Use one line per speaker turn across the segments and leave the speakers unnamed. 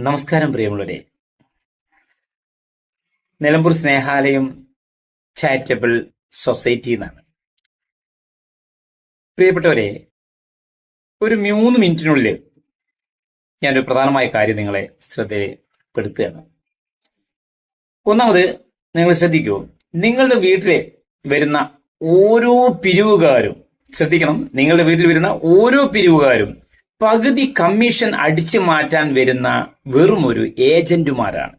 നമസ്കാരം പ്രിയമുള്ളവരെ. Nilambur Snehalayam charitable society എന്നാണ്. പ്രിയപ്പെട്ടവരെ, ഒരു 3 മിനിറ്റിനുള്ളിൽ ഞാനൊരു പ്രധാനമായ കാര്യം നിങ്ങളെ ശ്രദ്ധയിൽപ്പെടുത്തുകയാണ്. ഒന്നാമത്, നിങ്ങൾ ശ്രദ്ധിക്കൂ, നിങ്ങളുടെ വീട്ടിൽ വരുന്ന ഓരോ പിരിവുകാരും ശ്രദ്ധിക്കണം. നിങ്ങളുടെ വീട്ടിൽ വരുന്ന ഓരോ പിരിവുകാരും പകുതി കമ്മീഷൻ അടിച്ചു മാറ്റാൻ വരുന്ന വെറും ഒരു ഏജന്റുമാരാണ്.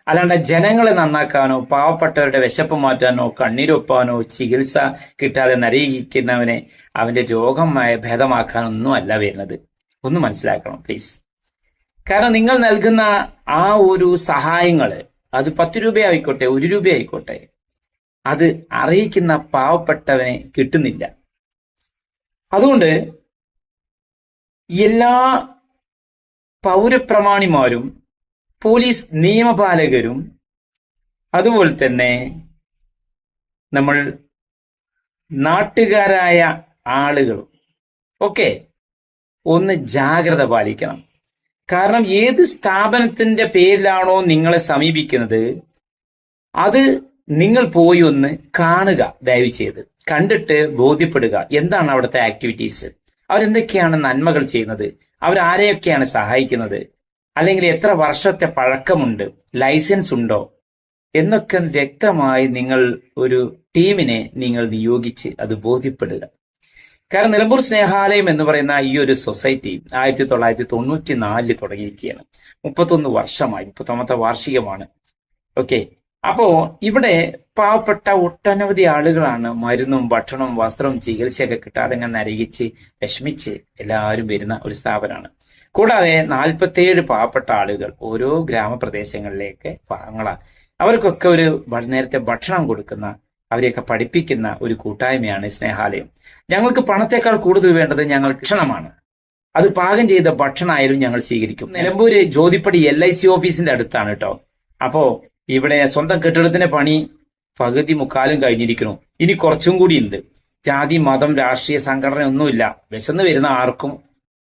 അല്ലാണ്ട് ജനങ്ങളെ നന്നാക്കാനോ പാവപ്പെട്ടവരുടെ വിശപ്പ് മാറ്റാനോ കണ്ണീരൊപ്പാനോ ചികിത്സ കിട്ടാതെ നരകിക്കുന്നവനെ അവന്റെ രോഗം ഭേദമാക്കാനൊന്നും അല്ല വരുന്നത്. ഒന്ന് മനസ്സിലാക്കണം പ്ലീസ്. കാരണം നിങ്ങൾ നൽകുന്ന ആ ഒരു സഹായങ്ങള്, അത് 10 രൂപയായിക്കോട്ടെ 1 രൂപയായിക്കോട്ടെ, അത് അറിയിക്കുന്ന പാവപ്പെട്ടവനെ കിട്ടുന്നില്ല. അതുകൊണ്ട് എല്ലാ പൗരപ്രമാണിമാരും പോലീസ് നിയമപാലകരും അതുപോലെ തന്നെ നമ്മൾ നാട്ടുകാരായ ആളുകളും ഒക്കെ ഒന്ന് ജാഗ്രത പാലിക്കണം. കാരണം ഏത് സ്ഥാപനത്തിന്റെ പേരിലാണോ നിങ്ങളെ സമീപിക്കുന്നത്, അത് നിങ്ങൾ പോയി ഒന്ന് കാണുക. ദയവ് ചെയ്ത് കണ്ടിട്ട് ബോധ്യപ്പെടുക. എന്താണ് അവിടുത്തെ ആക്ടിവിറ്റീസ്, അവരെന്തൊക്കെയാണ് നന്മകൾ ചെയ്യുന്നത്, അവരാരെയൊക്കെയാണ് സഹായിക്കുന്നത്, അല്ലെങ്കിൽ എത്ര വർഷത്തെ പഴക്കമുണ്ട്, ലൈസൻസ് ഉണ്ടോ എന്നൊക്കെ വ്യക്തമായി നിങ്ങൾ ഒരു ടീമിനെ നിങ്ങൾ നിയോഗിച്ച് അത് ബോധ്യപ്പെടുക. കാരണം നിലമ്പൂർ സ്നേഹാലയം എന്ന് പറയുന്ന ഈ ഒരു സൊസൈറ്റി 1994 തുടങ്ങിയിരിക്കുകയാണ്. 31 വർഷമായി, 31ാമത്തെ വാർഷികമാണ്. ഓക്കെ, അപ്പോ ഇവിടെ പാവപ്പെട്ട ഒട്ടനവധി ആളുകളാണ് മരുന്നും ഭക്ഷണവും വസ്ത്രവും ചികിത്സയൊക്കെ കിട്ടാതെ ഇങ്ങനെ നരകിച്ച് വിഷമിച്ച് എല്ലാവരും വരുന്ന ഒരു സ്ഥാപനമാണ്. കൂടാതെ 47 പാവപ്പെട്ട ആളുകൾ ഓരോ ഗ്രാമപ്രദേശങ്ങളിലേക്ക് പാവങ്ങളാണ്. അവർക്കൊക്കെ ഒരു നേരത്തെ ഭക്ഷണം കൊടുക്കുന്ന, അവരെയൊക്കെ പഠിപ്പിക്കുന്ന ഒരു കൂട്ടായ്മയാണ് സ്നേഹാലയം. ഞങ്ങൾക്ക് പണത്തേക്കാൾ കൂടുതൽ വേണ്ടത് ഞങ്ങൾക്ക് ഭക്ഷണമാണ്. അത് പാകം ചെയ്ത ഭക്ഷണമായാലും ഞങ്ങൾ സ്വീകരിക്കും. നിലമ്പൂര് ജ്യോതിപ്പടി LIC ഓഫീസിന്റെ അടുത്താണ് കേട്ടോ. അപ്പോ ഇവിടെ സ്വന്തം കെട്ടിടത്തിന്റെ പണി പകുതി മുക്കാലും കഴിഞ്ഞിരിക്കുന്നു. ഇനി കുറച്ചും കൂടി ഉണ്ട്. ജാതി മതം രാഷ്ട്രീയ സംഘടന ഒന്നുമില്ല. വിശന്ന് വരുന്ന ആർക്കും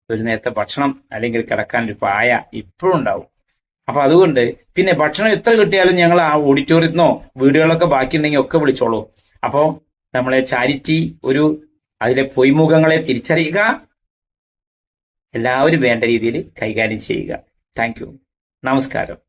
ഒരു നേരത്തെ ഭക്ഷണം അല്ലെങ്കിൽ കിടക്കാൻ ഒരു പായ ഇപ്പോഴും ഉണ്ടാവും. അപ്പൊ അതുകൊണ്ട് പിന്നെ ഭക്ഷണം എത്ര കിട്ടിയാലും ഞങ്ങൾ ആ ഓഡിറ്റോറിയത്തിനോ വീടുകളൊക്കെ ബാക്കിയുണ്ടെങ്കിൽ ഒക്കെ വിളിച്ചോളൂ. അപ്പോൾ നമ്മളെ ചാരിറ്റി അതിലെ പൊയ്മുഖങ്ങളെ തിരിച്ചറിയുക, എല്ലാവരും വേണ്ട രീതിയിൽ കൈകാര്യം ചെയ്യുക. Thank you. നമസ്കാരം.